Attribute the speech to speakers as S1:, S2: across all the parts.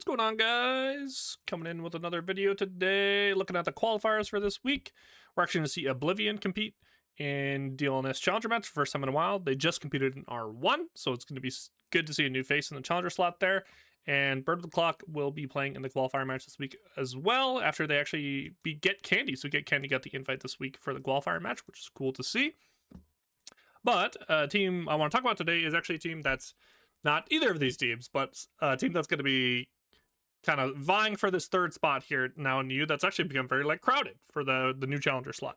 S1: What's going on, guys? Coming in with another video today, looking at the qualifiers for this week. We're actually going to see Oblivion compete in DLNS Challenger match, first time in a while. They just competed in R1, so it's going to be good to see a new face in the Challenger slot there. And Bird of the Clock will be playing in the qualifier match this week as well, after they actually beat Get Candy. So Get Candy got the invite this week for the qualifier match, which is cool to see. But a team I want to talk about today is actually a team that's not either of these teams, but a team that's going to be kind of vying for this third spot here now in EU. That's actually become very crowded for the new challenger slot,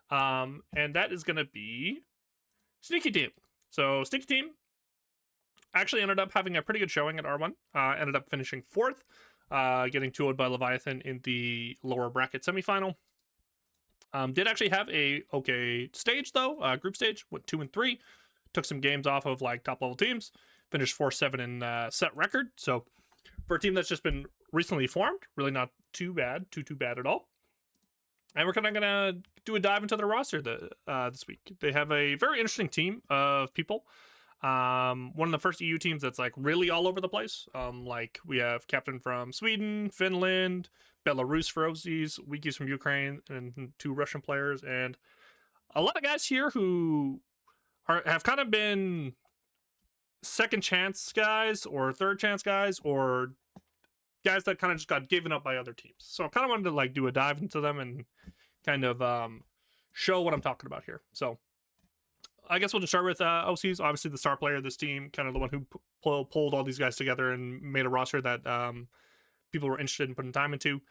S1: and that is going to be Sneaky Team. So Sneaky Team actually ended up having a pretty good showing at R1. Ended up finishing fourth, getting 2-0'd by Leviathan in the lower bracket semifinal. Did actually have a okay stage though, group stage, went 2 and 3, took some games off of top level teams, finished 4-7 in set record. So for a team that's just been recently formed, really not too bad at all. And we're kind of gonna do a dive into the roster this week. They have a very interesting team of people. One of the first EU teams that's really all over the place. We have captain from Sweden, Finland, Belarus for OCs, Wikis from Ukraine, and 2 Russian players, and a lot of guys here who have kind of been second chance guys or third chance guys or guys that kind of just got given up by other teams. So I kind of wanted to do a dive into them and kind of show what I'm talking about here. So I guess we'll just start with OCs. Obviously the star player of this team, kind of the one who pulled all these guys together and made a roster that people were interested in putting time into.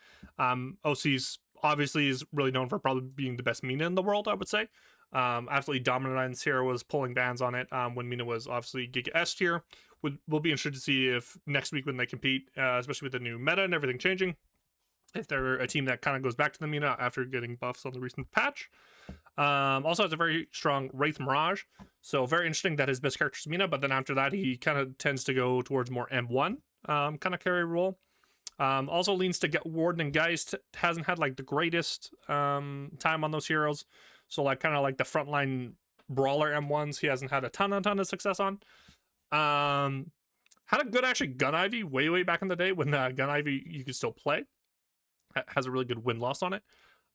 S1: OCs obviously is really known for probably being the best Mina in the world, I would say. Absolutely dominant on Sierra, was pulling bans on it when Mina was obviously Giga S tier. We'll be interested to see if next week when they compete, especially with the new meta and everything changing, if they're a team that kind of goes back to the Mina after getting buffs on the recent patch. Also has a very strong Wraith Mirage, so very interesting that his best character is Mina, but then after that he kind of tends to go towards more M1 kind of carry role. Also leans to get Warden and Geist. Hasn't had the greatest time on those heroes, so kind of the frontline brawler M1s he hasn't had a ton of success on. Had a good actually Gun Ivy way back in the day when Gun Ivy you could still play. Has a really good win-loss on it.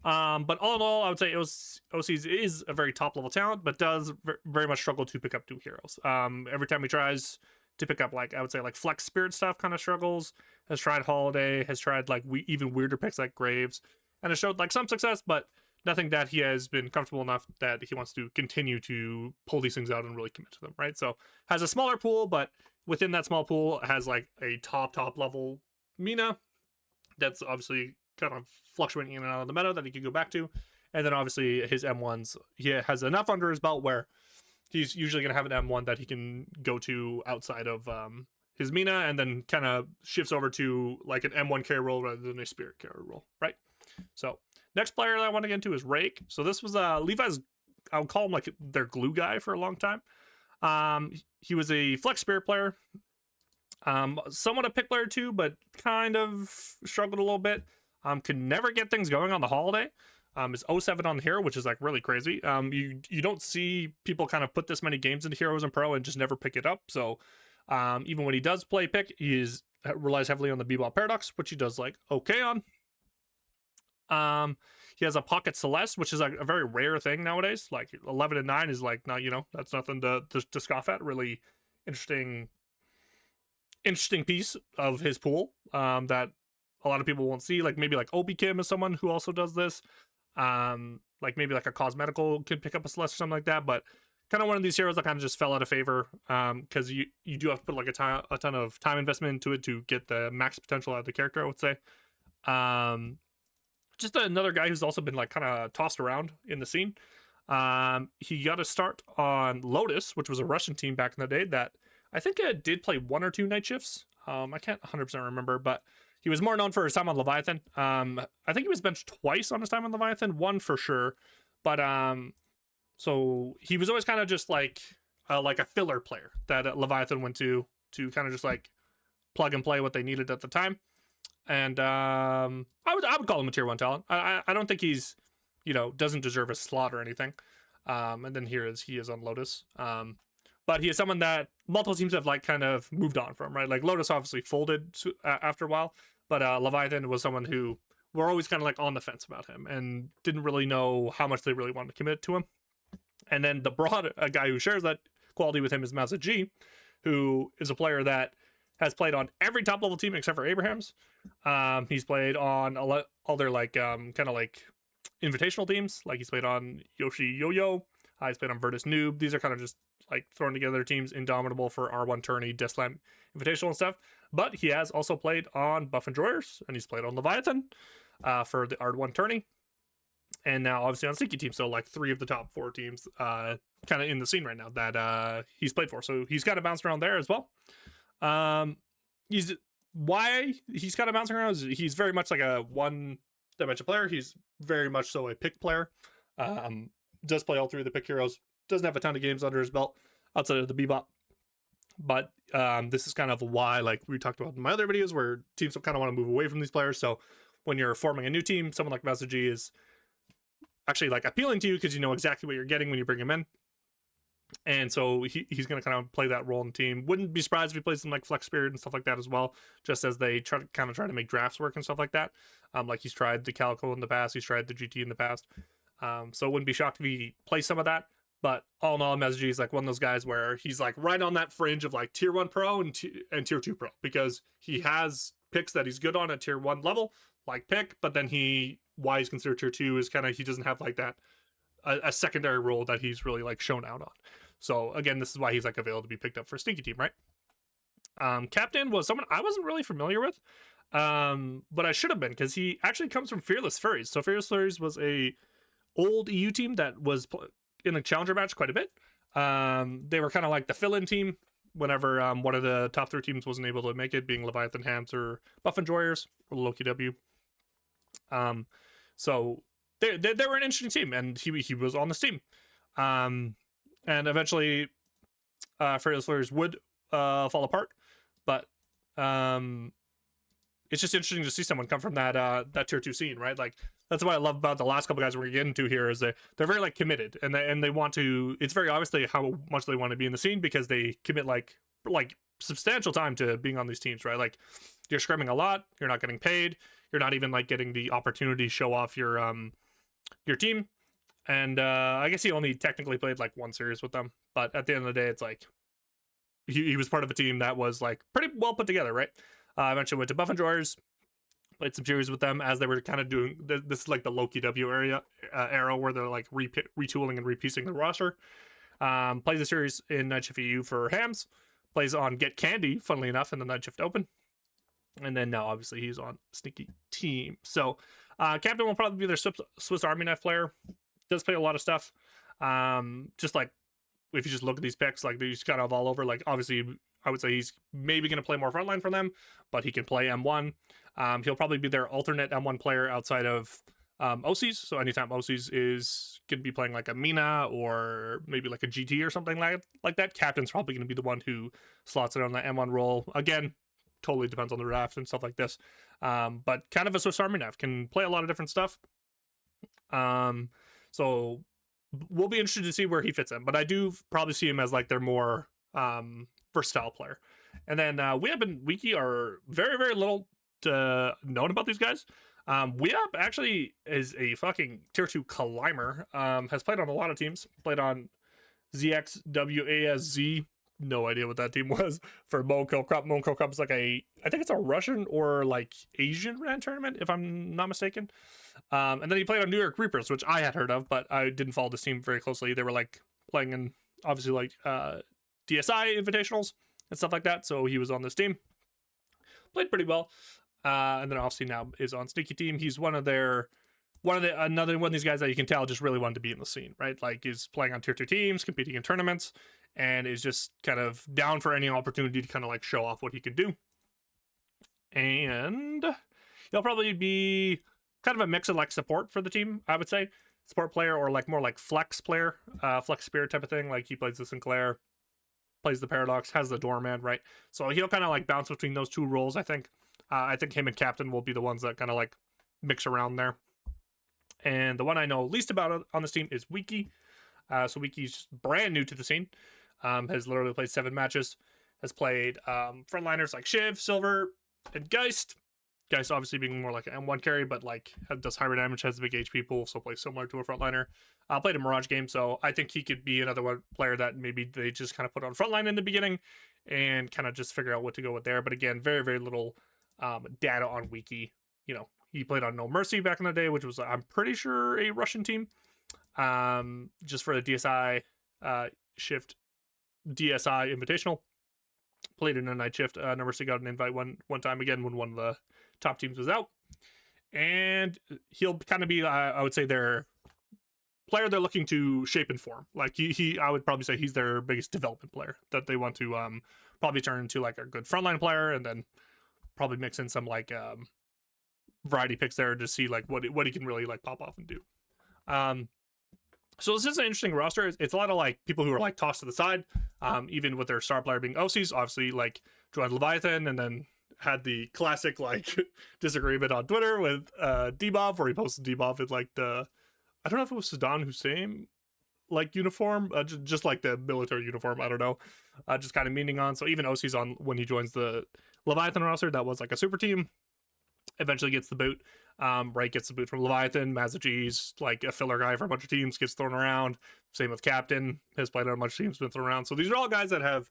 S1: But all in all, I would say OCs is a very top level talent, but does very much struggle to pick up 2 heroes. Every time he tries to pick up I would say Flex Spirit stuff, kind of struggles. Has tried Holiday, has tried even weirder picks like Graves, and has showed some success, but nothing that he has been comfortable enough that he wants to continue to pull these things out and really commit to them, right? So has a smaller pool, but within that small pool has a top level Mina that's obviously kind of fluctuating in and out of the meta that he could go back to. And then obviously his M1s, he has enough under his belt where he's usually going to have an M1 that he can go to outside of his Mina, and then kind of shifts over to an M1 carry role rather than a Spirit carry role, right? So next player that I want to get into is Rake. So this was Levi's, I would call him their glue guy for a long time. He was a Flex Spirit player, somewhat a pick player too, but kind of struggled a little bit. Could never get things going on the Holiday. Is 0-7 on the hero, which is really crazy. You don't see people kind of put this many games into Heroes and Pro and just never pick it up. So even when he does play pick, he relies heavily on the Bebop Paradox, which he does okay on. He has a Pocket Celeste, which is a very rare thing nowadays. 11 and 9 is not, that's nothing to scoff at. Really interesting piece of his pool that a lot of people won't see. Maybe Obi Kim is someone who also does this. Maybe a Cosmetical could pick up a Celeste or something like that, but kind of one of these heroes that kind of just fell out of favor because you do have to put a ton of time investment into it to get the max potential out of the character, I would say. Just another guy who's also been kind of tossed around in the scene. He got a start on Lotus, which was a Russian team back in the day that I think did play 1 or 2 night shifts. I can't 100% remember, but he was more known for his time on Leviathan. I think he was benched twice on his time on Leviathan, 1 for sure. But so he was always kind of just a filler player that Leviathan went to kind of just plug and play what they needed at the time. And I would call him a tier 1 talent. I don't think he's doesn't deserve a slot or anything. And then he is on Lotus. but he is someone that multiple teams have like kind of moved on from, right? Like Lotus obviously folded after a while, but Leviathan was someone who we're always kind of like on the fence about him and didn't really know how much they really wanted to commit to him. And then the broad a guy who shares that quality with him is Mausa G, who is a player that has played on every top level team except for Abraham's. He's played on other like kind of like invitational teams, like he's played on Yoshi Yo-Yo. He's played on Virtus Noob. These are kind of just like thrown together teams, Indomitable for R1 Tourney, Deathslam Invitational and stuff. But he has also played on Buff and Drawers, and he's played on Leviathan for the R1 Tourney. And now obviously on Sneaky Team, so like 3 of the top 4 teams kind of in the scene right now that he's played for. So he's kind of bounced around there as well. Why he's kind of bouncing around is he's very much like a one-dimensional player. He's very much so a pick player. Does play all 3 of the pick heroes. Doesn't have a ton of games under his belt outside of the Bebop. But this is kind of why, like we talked about in my other videos, where teams kind of want to move away from these players. So when you're forming a new team, someone like Mausa G is actually like appealing to you because you know exactly what you're getting when you bring him in. And so he's going to kind of play that role in the team. Wouldn't be surprised if he plays some like Flex Spirit and stuff like that as well, just as they try to make drafts work and stuff like that. Like he's tried the Calico in the past, he's tried the GT in the past. So wouldn't be shocked if he plays some of that. But all in all, Mausa G is like one of those guys where he's like right on that fringe of like tier 1 pro and tier 2 pro, because he has picks that he's good on at tier 1 level, like pick, but then why he's considered tier 2 is kind of he doesn't have like that a secondary role that he's really like shown out on. So again, this is why he's like available to be picked up for Sneaky Team, right? Captain was someone I wasn't really familiar with, but I should have been, because he actually comes from Fearless Furries. So Fearless Furries was a old EU team that was in a challenger match quite a bit. They were kind of like the fill-in team whenever one of the top 3 teams wasn't able to make it, being Leviathan Hams or Buff and Warriors or Loki W. So they were an interesting team, and he was on this team. And eventually Fearless Furries would fall apart, but it's just interesting to see someone come from that tier 2 scene, right? Like that's what I love about the last couple guys we're getting into here, is they're very like committed, and they want to. It's very obviously how much they want to be in the scene, because they commit like substantial time to being on these teams, right? Like you're scrimming a lot, you're not getting paid, you're not even like getting the opportunity to show off your team. And I guess he only technically played like 1 series with them, but at the end of the day, it's like he was part of a team that was like pretty well put together, right? Eventually went to Buff and Drawers, played some series with them as they were kind of doing this is like the Loki W era where they're like retooling and repiecing the roster. Plays a series in Night Shift EU for Hams, plays on Get Candy, funnily enough, in the Night Shift Open, and then now obviously he's on Sneaky Team. So Captain will probably be their Swiss Army knife player. Does play a lot of stuff. Just like if you just look at these picks, like they're just kind of all over. Like obviously I would say he's maybe going to play more frontline for them, but he can play M1. He'll probably be their alternate M1 player outside of OCs. So anytime OCs is going to be playing like a Mina or maybe like a GT or something like that, Captain's probably going to be the one who slots it on the M1 role. Again, totally depends on the draft and stuff like this. But kind of a Swiss Army knife, can play a lot of different stuff. So we'll be interested to see where he fits in, but I do probably see him as like their more versatile player. And then Weab and Wiki are very, very little known about these guys. Weab actually is a fucking tier 2 climber. Has played on a lot of teams. Played on ZXWASZ. No idea what that team was for Monko Cup. Monko Cup is like I think it's a Russian or like Asian ran tournament, if I'm not mistaken. And then he played on New York Reapers, which I had heard of, but I didn't follow this team very closely. They were like playing in obviously like DSI invitationals and stuff like that. So he was on this team. Played pretty well. And then obviously now is on Sneaky Team. He's another one of these guys that you can tell just really wanted to be in the scene, right? Like is playing on tier 2 teams, competing in tournaments, and is just kind of down for any opportunity to kind of like show off what he can do. And he'll probably be kind of a mix of like support for the team, I would say. Support player or like more like flex player, flex spirit type of thing. Like he plays the Sinclair, plays the Paradox, has the Doorman, right? So he'll kind of like bounce between those 2 roles, I think. I think him and Captain will be the ones that kind of like mix around there. And the one I know least about on this team is Wiki. So Wiki's brand new to the scene. Has literally played 7 matches. Has played frontliners like Shiv, Silver, and Geist. Geist obviously being more like an M1 carry, but like does higher damage, has a big HP pool, so plays similar to a frontliner. Played a Mirage game, so I think he could be another one player that maybe they just kind of put on frontline in the beginning and kind of just figure out what to go with there. But again, very, very little data on Wiki. You know, he played on No Mercy back in the day, which was, I'm pretty sure, a Russian team. Just for the DSI Shift DSI Invitational. Played in a night shift. No Mercy got an invite one time again when one of the top teams was out. And he'll kind of be, I would say, their player they're looking to shape and form. Like he I would probably say he's their biggest development player that they want to probably turn into like a good frontline player, and then probably mix in some like variety picks there to see like what he can really like pop off and do. So this is an interesting roster. It's a lot of like people who are like tossed to the side, even with their star player being OCs. Obviously, like joined Leviathan and then had the classic like disagreement on Twitter with Debov, where he posted Debov with like the, I don't know if it was Saddam Hussein like uniform, just like the military uniform. I don't know, just kind of meaning on. So even OC's on when he joins the Leviathan roster, that was like a super team. Eventually gets the boot. Right, gets the boot from Leviathan. Mazaji's like a filler guy for a bunch of teams, gets thrown around. Same with Captain, has played on a bunch of teams, been thrown around. So these are all guys that have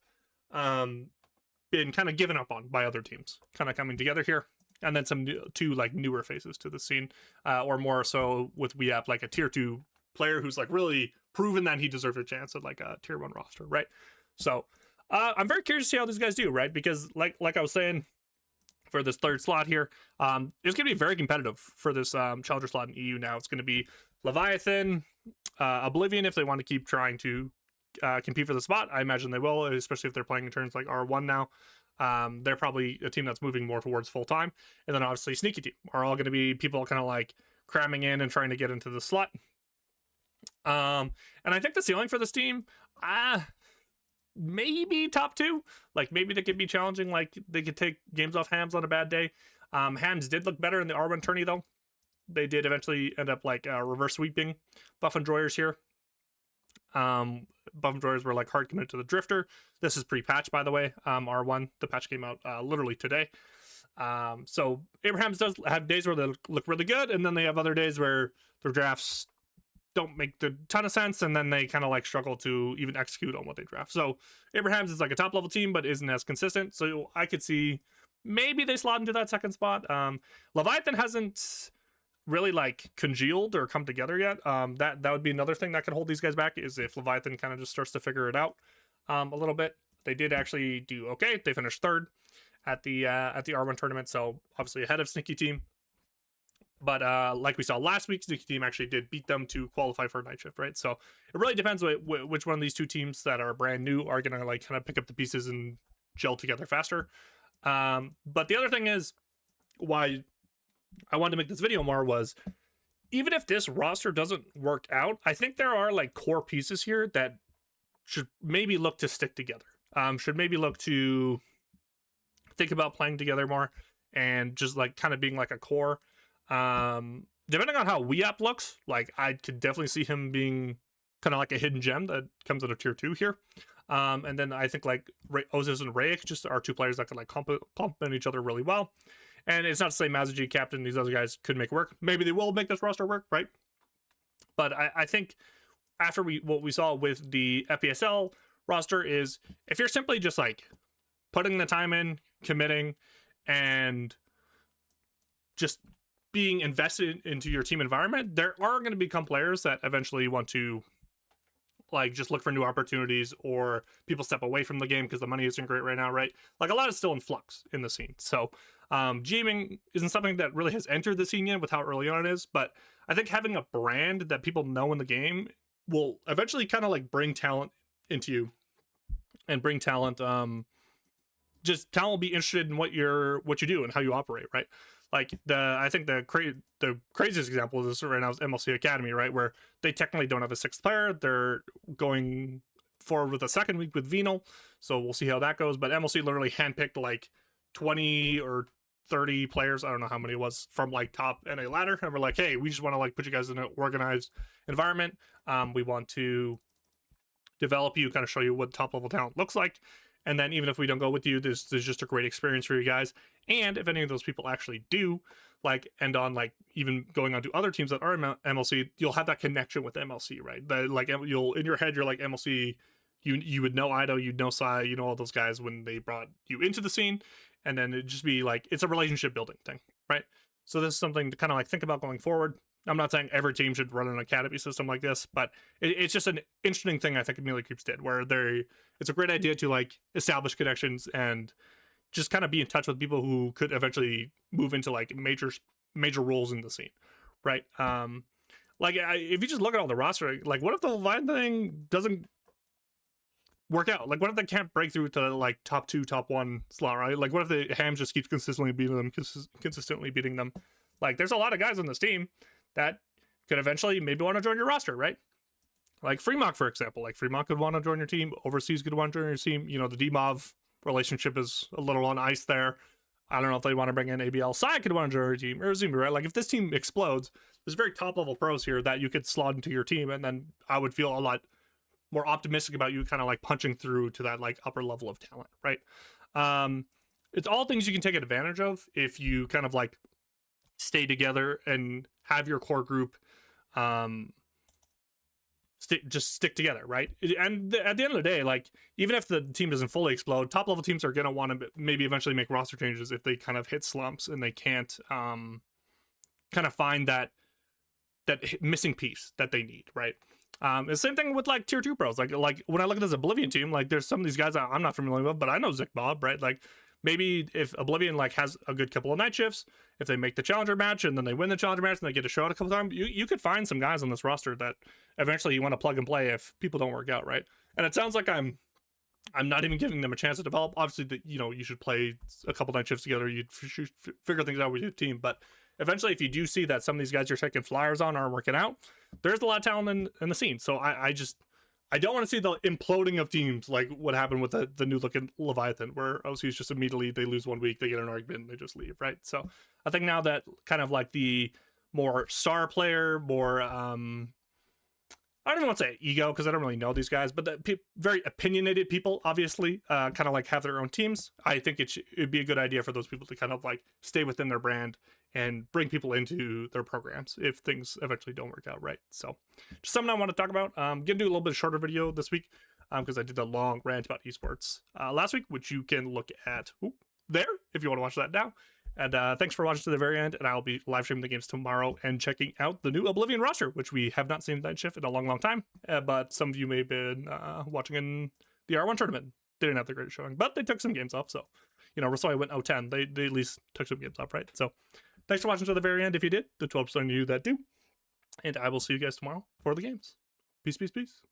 S1: been kind of given up on by other teams, kind of coming together here. And then some two like newer faces to the scene, or more so with WeApp, like a tier 2 player who's like really proven that he deserves a chance at like a tier 1 roster, right? So I'm very curious to see how these guys do, right? Because like I was saying, for this third slot here, it's going to be very competitive for this challenger slot in EU now. It's going to be Leviathan, Oblivion, if they want to keep trying to compete for the spot. I imagine they will, especially if they're playing in turns like R1 now. They're probably a team that's moving more towards full-time. And then obviously Sneaky Team are all going to be people kind of like cramming in and trying to get into the slot. And I think the ceiling for this team, maybe top 2. Like maybe they could be challenging, like they could take games off Hams on a bad day. Hams did look better in the R1 tourney though. They did eventually end up like reverse sweeping Buff and Droyers here. Buff and Droyers were like hard committed to the Drifter. This is pre-patch, by the way. R1, the patch came out literally today. So Abrahams does have days where they look really good, and then they have other days where their drafts don't make a ton of sense, and then they kind of like struggle to even execute on what they draft. So Abrahams is like a top level team, but isn't as consistent. So I could see maybe they slot into that second spot. Leviathan hasn't really like congealed or come together yet. That would be another thing that could hold these guys back, is if Leviathan kind of just starts to figure it out a little bit. They did actually do okay. They finished third at the R1 tournament, so obviously ahead of Sneaky Team. But like we saw last week, Sneaky Team actually did beat them to qualify for a night shift, right? So it really depends which one of these two teams that are brand new are going to like kind of pick up the pieces and gel together faster. But the other thing is why I wanted to make this video more was, even if this roster doesn't work out, I think there are like core pieces here that should maybe look to stick together. Should maybe look to think about playing together more and just like kind of being like a core. Depending on how WeApp looks, like I could definitely see him being kind of like a hidden gem that comes at a tier 2 here. And then I think like Ozis and Rayek just are two players that can like complement each other really well. And it's not to say Mazaji, Captain, these other guys could make work. Maybe they will make this roster work, right? But I think after what we saw with the FPSL roster is, if you're simply just like putting the time in, committing, and just being invested into your team environment, there are going to become players that eventually want to like just look for new opportunities, or people step away from the game because the money isn't great right now, right? Like a lot is still in flux in the scene. So GMing isn't something that really has entered the scene yet with how early on it is, but I think having a brand that people know in the game will eventually kind of like bring talent into you, and bring talent, just talent will be interested in what you do and how you operate, right? Like I think the craziest example of this right now is MLC Academy, right? Where they technically don't have a 6th player. They're going forward with a second week with Venal. So we'll see how that goes. But MLC literally handpicked like 20 or 30 players, I don't know how many it was, from like top NA ladder. And we're like, hey, we just want to like put you guys in an organized environment. We want to develop you, kind of show you what top level talent looks like. And then even if we don't go with you, there's just a great experience for you guys. And if any of those people actually do like end on like even going on to other teams that are MLC, you'll have that connection with MLC, right? That like you'll in your head you're like MLC. You would know Ido, you'd know Sai, you know all those guys when they brought you into the scene, and then it'd just be like it's a relationship building thing, right? So this is something to kind of like think about going forward. I'm not saying every team should run an academy system like this, but it's just an interesting thing I think Amelia Creeps did, where it's a great idea to like establish connections and just kind of be in touch with people who could eventually move into like major roles in the scene, right? Like if you just look at all the roster, like what if the Leviathan thing doesn't work out? Like what if they can't break through to like top 2, top 1 slot, right? Like what if the Hams just keeps consistently beating them? Like there's a lot of guys on this team that could eventually maybe want to join your roster, right? Like Fremont, for example. Like Fremont could want to join your team. Overseas could want to join your team. You know, the DMOV relationship is a little on ice there. I don't know if they want to bring in ABL. Sai could want to join your team. Or Zumi, right? Like if this team explodes, there's very top level pros here that you could slot into your team, and then I would feel a lot more optimistic about you kind of like punching through to that like upper level of talent, right? It's all things you can take advantage of if you kind of like stay together and have your core group just stick together, right? And at the end of the day, like even if the team doesn't fully explode, top level teams are going to want to maybe eventually make roster changes if they kind of hit slumps and they can't kind of find that missing piece that they need, right? The same thing with like tier 2 pros. Like when I look at this Oblivion team, like there's some of these guys that I'm not familiar with, but I know Zick Bob, right? Like maybe if Oblivion like has a good couple of night shifts, if they make the challenger match and then they win the challenger match and they get to show it a couple times, you could find some guys on this roster that eventually you want to plug and play if people don't work out, right? And it sounds like I'm not even giving them a chance to develop. Obviously, that you should play a couple night shifts together. You'd figure things out with your team, but eventually, if you do see that some of these guys you're taking flyers on aren't working out, there's a lot of talent in the scene. So I don't want to see the imploding of teams like what happened with the new looking Leviathan, where OC is just immediately they lose 1 week, they get an argument, and they just leave, right? So I think now that kind of like the more star player, more I don't even want to say ego because I don't really know these guys, but the very opinionated people, obviously, kind of like have their own teams. I think it'd be a good idea for those people to kind of like stay within their brand and bring people into their programs if things eventually don't work out right. So just something I want to talk about. I'm going to do a little bit shorter video this week because I did a long rant about esports last week, which you can look at there if you want to watch that now. And thanks for watching to the very end, and I'll be live streaming the games tomorrow and checking out the new Oblivion roster, which we have not seen Night Shift in a long time, but some of you may have been watching in the R1 tournament. They didn't have the greatest showing, but they took some games off, so, Rosoy went 0-10. They at least took some games off, right? So, thanks for watching to the very end if you did, the 12% of you that do, and I will see you guys tomorrow for the games. Peace, peace, peace.